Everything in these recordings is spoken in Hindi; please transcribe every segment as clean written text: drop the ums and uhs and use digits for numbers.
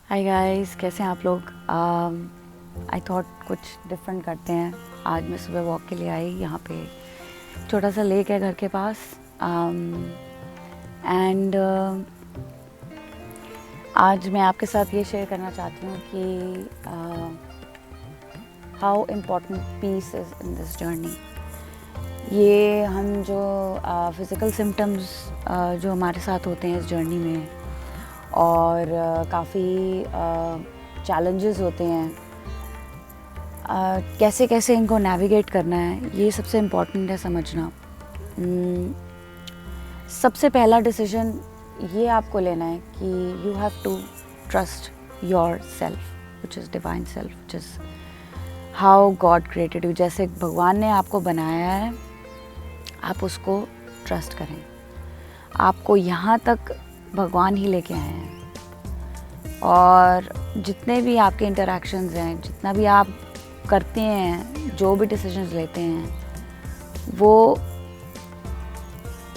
हाय गाइस, कैसे हैं आप लोग। आई थॉट कुछ डिफरेंट करते हैं। आज मैं सुबह वॉक के लिए आई। यहाँ पे छोटा सा लेक है घर के पास। एंड आज मैं आपके साथ ये शेयर करना चाहती हूँ कि how important peace is in this journey. ये हम जो फिज़िकल सिम्टम्स जो हमारे साथ होते हैं इस जर्नी में, और काफ़ी चैलेंजेस होते हैं, कैसे कैसे इनको नेविगेट करना है, ये सबसे इम्पोर्टेंट है समझना। सबसे पहला डिसीजन ये आपको लेना है कि you have to trust yourself, which is divine self, which is how God created you. जैसे भगवान ने आपको बनाया है, आप उसको ट्रस्ट करें। आपको यहाँ तक भगवान ही लेके आए हैं, और जितने भी आपके इंटरैक्शंस हैं, जितना भी आप करते हैं, जो भी डिसीजंस लेते हैं, वो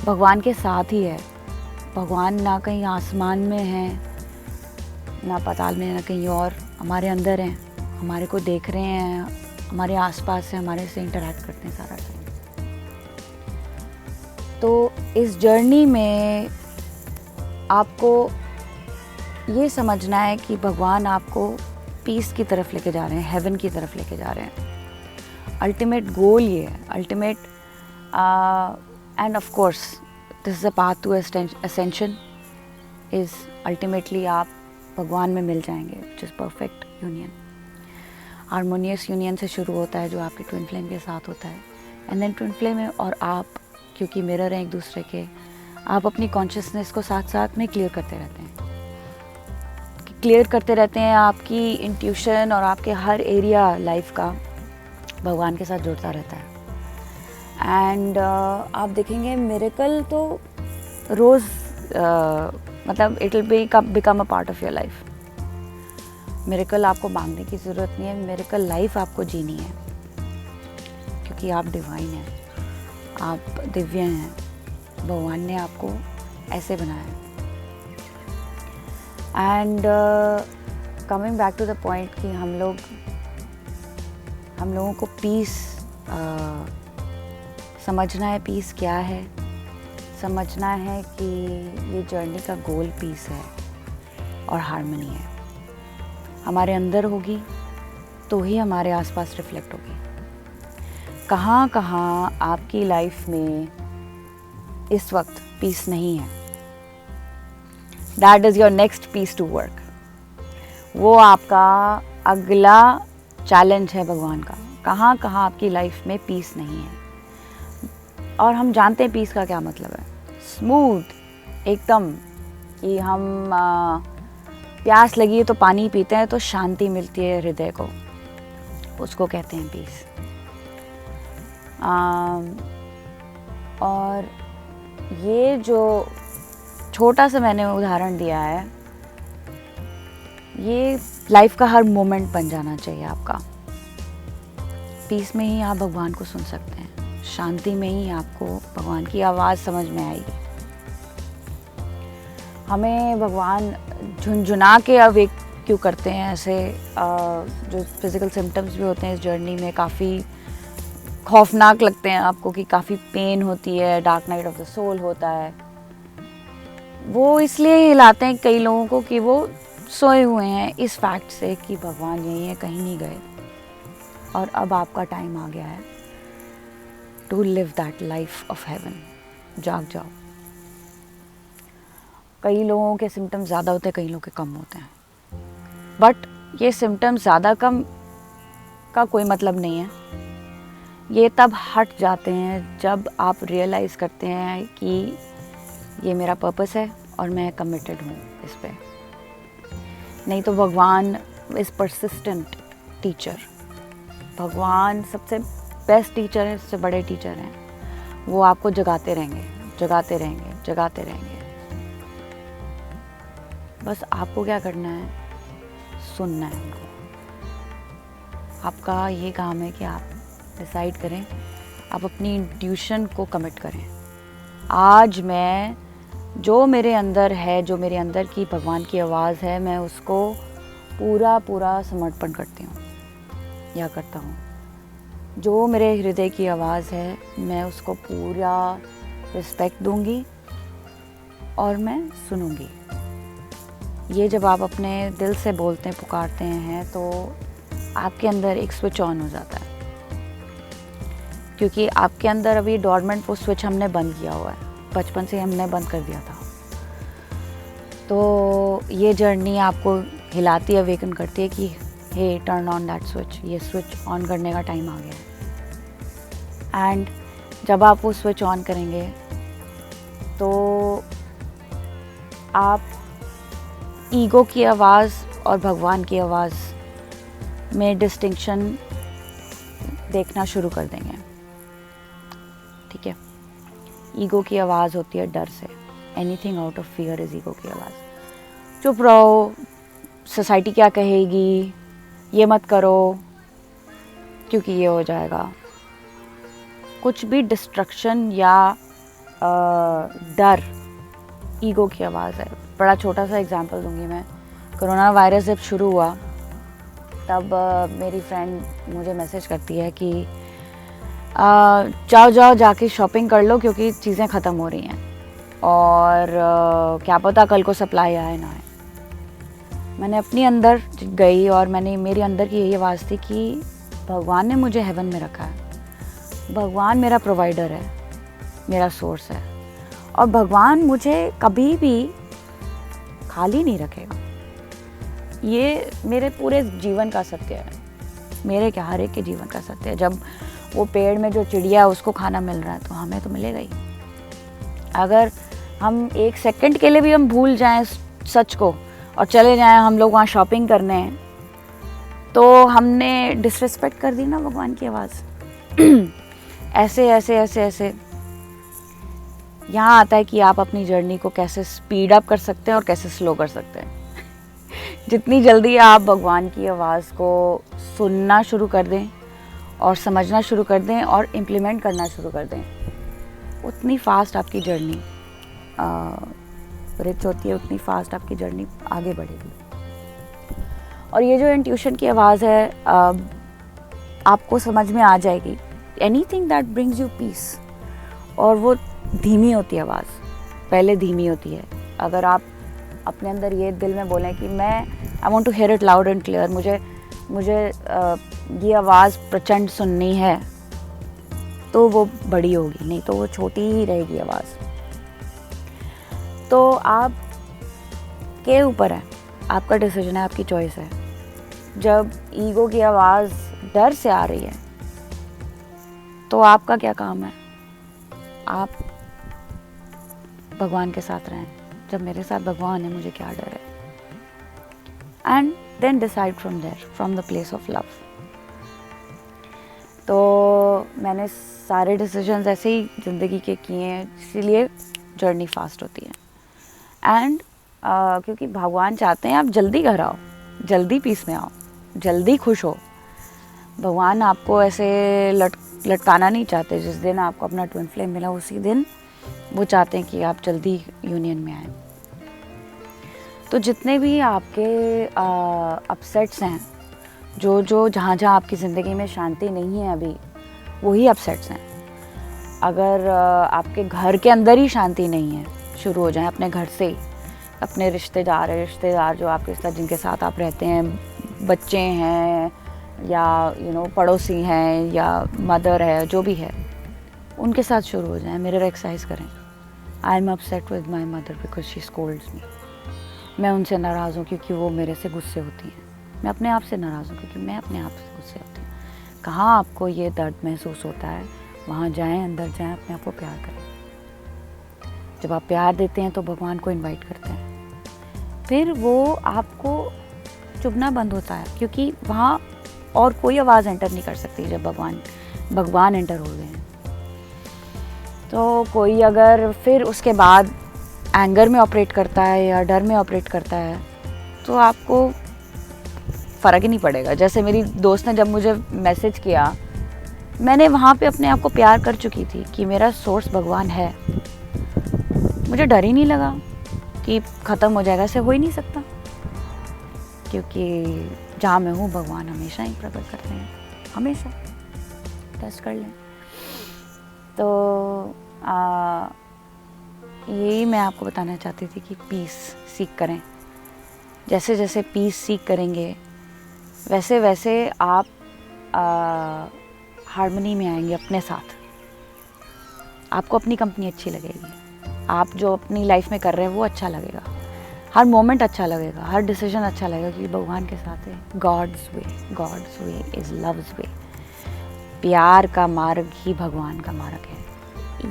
भगवान के साथ ही है। भगवान ना कहीं आसमान में है, ना पाताल में, ना कहीं और, हमारे अंदर हैं, हमारे को देख रहे हैं, हमारे आसपास से, हमारे से इंटरैक्ट करते हैं सारा टाइम। तो इस जर्नी में आपको ये समझना है कि भगवान आपको पीस की तरफ लेके जा रहे हैं, हेवन की तरफ लेके जा रहे हैं। अल्टीमेट गोल ये है, ultimate end of course this is a path to ascension is ultimately आप भगवान में मिल जाएंगे, which is perfect union. Harmonious union से शुरू होता है, जो आपके ट्विन फ्लेम के साथ होता है। एंड देन ट्विन फ्लेम है और आप, क्योंकि मिरर हैं एक दूसरे के, आप अपनी कॉन्शियसनेस को साथ साथ में क्लियर करते रहते हैं, आपकी इंट्यूशन और आपके हर एरिया लाइफ का भगवान के साथ जुड़ता रहता है। एंड आप देखेंगे मिरेकल तो रोज़ मतलब it will become a part of your life. Miracle आपको मांगने की ज़रूरत नहीं है, मिरेकल लाइफ आपको जीनी है, क्योंकि आप डिवाइन हैं, आप दिव्य हैं। भगवान ने आपको ऐसे बनाया है। And coming back to the point कि हम लोगों को पीस समझना है। पीस क्या है? समझना है कि ये जर्नी का गोल पीस है और हार्मनी है। हमारे अंदर होगी तो ही हमारे आसपास रिफ्लेक्ट होगी। कहाँ कहाँ आपकी लाइफ में इस वक्त पीस नहीं है, that is your next piece to work. वो आपका अगला चैलेंज है भगवान का। कहाँ कहाँ आपकी लाइफ में पीस नहीं है। और हम जानते हैं पीस का क्या मतलब है। स्मूथ एकदम, कि हम प्यास लगी है तो पानी पीते हैं तो शांति मिलती है हृदय को, उसको कहते हैं पीस। और ये जो छोटा सा मैंने उदाहरण दिया है, ये लाइफ का हर मोमेंट बन जाना चाहिए आपका। पीस में ही आप भगवान को सुन सकते हैं, शांति में ही आपको भगवान की आवाज़ समझ में आएगी। हमें भगवान झुनझुना के अवेक क्यों करते हैं ऐसे? जो फिज़िकल सिम्टम्स भी होते हैं इस जर्नी में, काफ़ी खौफनाक लगते हैं आपको, कि काफ़ी पेन होती है, dark night of the soul होता है। वो इसलिए हिलाते हैं कई लोगों को कि वो सोए हुए हैं इस फैक्ट से कि भगवान यही है, कहीं नहीं गए, और अब आपका टाइम आ गया है to live that life of heaven. जाग जाओ। कई लोगों के सिम्टम्स ज़्यादा होते हैं, कई लोगों के कम होते हैं, बट ये सिम्टम्स ज़्यादा कम का कोई मतलब नहीं है। ये तब हट जाते हैं जब आप रियलाइज़ करते हैं कि ये मेरा पर्पस है और मैं कमिटेड हूँ इस पे। नहीं तो भगवान इज़ परसिस्टेंट टीचर। भगवान सबसे बेस्ट टीचर है, सबसे बड़े टीचर हैं। वो आपको जगाते रहेंगे, जगाते रहेंगे, जगाते रहेंगे। बस आपको क्या करना है? सुनना है उनको। आपका ये काम है कि आप डिसाइड करें, आप अपनी इंट्यूशन को कमिट करें। आज मैं जो मेरे अंदर है, जो मेरे अंदर की भगवान की आवाज़ है, मैं उसको पूरा पूरा समर्पण करती हूँ या करता हूँ। जो मेरे हृदय की आवाज़ है मैं उसको पूरा रिस्पेक्ट दूंगी और मैं सुनूंगी। ये जब आप अपने दिल से बोलते हैं, पुकारते हैं, तो आपके अंदर एक स्विच ऑन हो जाता है, क्योंकि आपके अंदर अभी डॉर्मेंट वो स्विच हमने बंद किया हुआ है, बचपन से हमने बंद कर दिया था। तो ये जर्नी आपको हिलाती है, अवेकन करती है कि हे टर्न ऑन दैट स्विच, ये स्विच ऑन करने का टाइम आ गया है। एंड जब आप वो स्विच ऑन करेंगे तो आप ईगो की आवाज़ और भगवान की आवाज़ में डिस्टिंक्शन देखना शुरू कर देंगे। ठीक है, ईगो की आवाज़ होती है डर से। Anything out of fear is ego की आवाज़। चुप रहो, सोसाइटी क्या कहेगी, ये मत करो क्योंकि ये हो जाएगा। कुछ भी डिस्ट्रक्शन या डर ईगो की आवाज़ है। बड़ा छोटा सा एग्जांपल दूंगी मैं। कोरोना वायरस जब शुरू हुआ तब मेरी फ्रेंड मुझे मैसेज करती है कि जाओ जाके शॉपिंग कर लो क्योंकि चीज़ें ख़त्म हो रही हैं और क्या पता कल को सप्लाई आए ना आए। मैंने अपनी अंदर गई और मेरी अंदर की यही आवाज़ थी कि भगवान ने मुझे हेवन में रखा है, भगवान मेरा प्रोवाइडर है, मेरा सोर्स है, और भगवान मुझे कभी भी खाली नहीं रखेगा। ये मेरे पूरे जीवन का सत्य है, मेरे क्या हर एक के जीवन का सत्य है। जब वो पेड़ में जो चिड़िया है उसको खाना मिल रहा है तो हमें तो मिलेगा ही। अगर हम एक सेकंड के लिए भी हम भूल जाएं सच को और चले जाएं हम लोग वहाँ शॉपिंग करने, तो हमने डिसरिस्पेक्ट कर दी ना भगवान की आवाज़। ऐसे ऐसे ऐसे ऐसे यहाँ आता है कि आप अपनी जर्नी को कैसे स्पीड अप कर सकते हैं और कैसे स्लो कर सकते हैं। जितनी जल्दी आप भगवान की आवाज़ को सुनना शुरू कर दें और समझना शुरू कर दें और इम्प्लीमेंट करना शुरू कर दें, उतनी फास्ट आपकी जर्नी रिच होती है, उतनी फास्ट आपकी जर्नी आगे बढ़ेगी। और ये जो इंट्यूशन की आवाज़ है आपको समझ में आ जाएगी, anything that brings you peace. और वो धीमी होती है आवाज़, पहले धीमी होती है। अगर आप अपने अंदर ये दिल में बोलें कि मैं I want to hear it loud and clear, मुझे ये आवाज़ प्रचंड सुननी है, तो वो बड़ी होगी, नहीं तो वो छोटी ही रहेगी आवाज़। तो आप के ऊपर है, आपका डिसीजन है, आपकी चॉइस है। जब ईगो की आवाज़ डर से आ रही है तो आपका क्या काम है? आप भगवान के साथ रहें। जब मेरे साथ भगवान है, मुझे क्या डर है? And then decide from there, from the place of love. तो मैंने सारे डिसीजंस ऐसे ही ज़िंदगी के किए हैं, इसीलिए जर्नी फास्ट होती है। एंड क्योंकि भगवान चाहते हैं आप जल्दी घर आओ, जल्दी पीस में आओ, जल्दी खुश हो। भगवान आपको ऐसे लटकाना नहीं चाहते। जिस दिन आपको अपना ट्विन फ्लेम मिला उसी दिन वो चाहते हैं कि आप जल्दी यूनियन में आएँ। तो जितने भी आपके अपसेट्स हैं, जो जहाँ आपकी ज़िंदगी में शांति नहीं है अभी, वही अपसेट्स हैं। अगर आपके घर के अंदर ही शांति नहीं है, शुरू हो जाए अपने घर से ही। अपने रिश्तेदार जो आपके साथ, जिनके साथ आप रहते हैं, बच्चे हैं या पड़ोसी हैं या मदर है, जो भी है, उनके साथ शुरू हो जाए। मिरर एक्सरसाइज करें। I am upset with my mother because she scolds me. मैं उनसे नाराज़ हूँ क्योंकि वो मेरे से गुस्से होती हैं। मैं अपने आप से नाराज़ हूँ क्योंकि मैं अपने आप से गुस्से होती हूँ। कहाँ आपको ये दर्द महसूस होता है, वहाँ जाएं, अंदर जाएं, अपने आप को प्यार करें। जब आप प्यार देते हैं तो भगवान को इनवाइट करते हैं, फिर वो आपको चुभना बंद होता है, क्योंकि वहाँ और कोई आवाज़ एंटर नहीं कर सकती जब भगवान एंटर हो गए हैं। तो कोई अगर फिर उसके बाद एंगर में ऑपरेट करता है या डर में ऑपरेट करता है तो आपको फ़र्क ही नहीं पड़ेगा। जैसे मेरी दोस्त ने जब मुझे मैसेज किया, मैंने वहाँ पे अपने आप को प्यार कर चुकी थी कि मेरा सोर्स भगवान है। मुझे डर ही नहीं लगा कि ख़त्म हो जाएगा, ऐसे हो ही नहीं सकता। क्योंकि जहाँ मैं हूँ भगवान हमेशा ही प्रकट करते हैं, हमेशा। टेस्ट कर लें। तो यही मैं आपको बताना चाहती थी कि पीस सीख करें। जैसे जैसे पीस सीख करेंगे वैसे वैसे आप हार्मनी में आएंगे अपने साथ। आपको अपनी कंपनी अच्छी लगेगी, आप जो अपनी लाइफ में कर रहे हैं वो अच्छा लगेगा, हर मोमेंट अच्छा लगेगा, हर डिसीजन अच्छा लगेगा कि भगवान के साथ है। गॉड्स वे इज़ लव्स वे। प्यार का मार्ग ही भगवान का मार्ग है,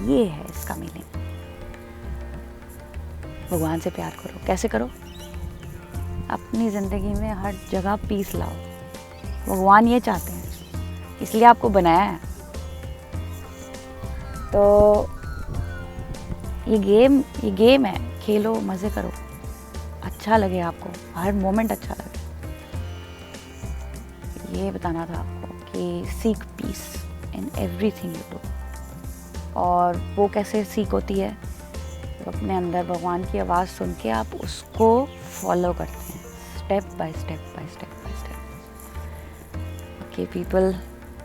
ये है इसका मीनिंग। भगवान से प्यार करो। कैसे करो? अपनी ज़िंदगी में हर जगह पीस लाओ। भगवान ये चाहते हैं, इसलिए आपको बनाया है। तो ये गेम है, खेलो, मज़े करो, अच्छा लगे आपको, हर मोमेंट अच्छा लगे। ये बताना था आपको कि seek peace in everything you do. और वो कैसे सीख होती है? तो अपने अंदर भगवान की आवाज़ सुन के आप उसको फॉलो करते हैं, step by step by step by step. Okay people,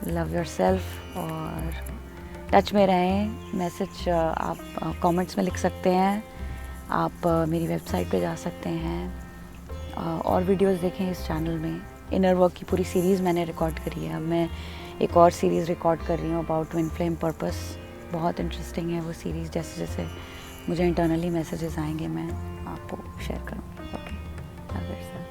love yourself और टच में रहें। मैसेज आप कमेंट्स में लिख सकते हैं, आप मेरी वेबसाइट पे जा सकते हैं और वीडियोस देखें इस चैनल में। इनर वर्क की पूरी सीरीज़ मैंने रिकॉर्ड करी है। अब मैं एक और सीरीज़ रिकॉर्ड कर रही हूँ अबाउट ट्विन फ्लेम पर्पस। बहुत इंटरेस्टिंग है वो सीरीज़। जैसे जैसे मुझे इंटरनली मैसेजेस आएंगे मैं आपको शेयर करूँगी। Okay, love yourself.